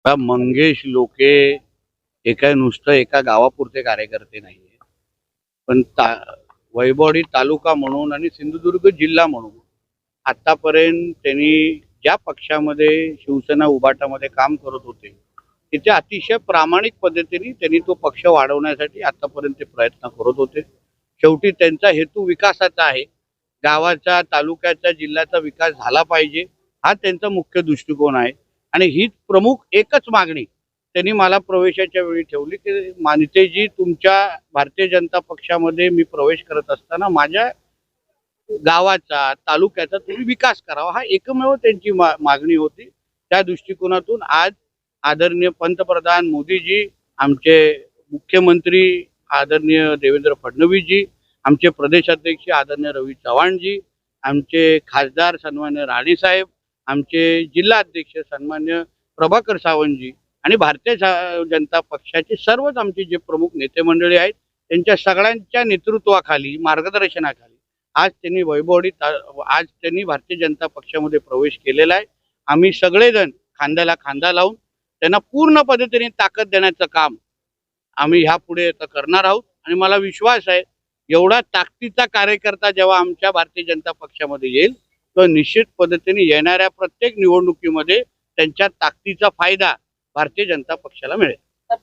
आता मंगेश लोके एका नुसतं एका गावापुरते कार्यकर्ते नाहीये, पण वैभववाडी तालुका म्हणून आणि सिंधुदुर्ग जिल्हा म्हणून आतापर्यंत त्यांनी ज्या पक्षामध्ये शिवसेना उभाटामध्ये काम करत होते तिथे अतिशय प्रामाणिक पद्धतीने त्यांनी तो पक्ष वाढवण्यासाठी आतापर्यंत ते प्रयत्न करत होते। शेवटी त्यांचा हेतू विकासाचा आहे, गावाचा तालुक्याचा जिल्ह्याचा विकास झाला पाहिजे हा त्यांचा मुख्य दृष्टिकोन आहे। आणि हीच प्रमुख एकच मागणी त्यांनी मला प्रवेशाच्या वेळी ठेवली की मानितेजी, तुमच्या भारतीय जनता पक्षामध्ये मी प्रवेश करत असताना माझ्या गावाचा तालुक्याचा तुम्ही विकास करावा हा एकमेव त्यांची मागणी होती। त्या दृष्टिकोनातून आज आदरणीय पंतप्रधान मोदीजी, आमचे मुख्यमंत्री आदरणीय देवेंद्र फडणवीसजी, आमचे प्रदेशाध्यक्ष आदरणीय रवी चव्हाणजी, आमचे खासदार सन्मान्य राणे साहेब, आमचे जिल्हा अध्यक्ष सन्मान्य प्रभाकर सावंतजी आणि भारतीय जनता पक्षाचे सर्वच आमचे जे प्रमुख नेते मंडळी आहेत त्यांच्या सगळ्यांच्या नेतृत्वाखाली मार्गदर्शनाखाली आज त्यांनी भारतीय जनता पक्षामध्ये प्रवेश केलेला आहे। आम्ही सगळेजण खांद्याला खांदा लावून त्यांना पूर्ण पद्धतीने ताकद देण्याचं काम आम्ही ह्यापुढे करणार आहोत। आणि मला विश्वास आहे एवढा ताकदीचा कार्यकर्ता जेव्हा आमच्या भारतीय जनता पक्षामध्ये येईल तो निश्चित पद्धतीने येणाऱ्या प्रत्येक निवडणुकीमध्ये त्यांच्या ताकदीचा फायदा भारतीय जनता पक्षाला मिळेल।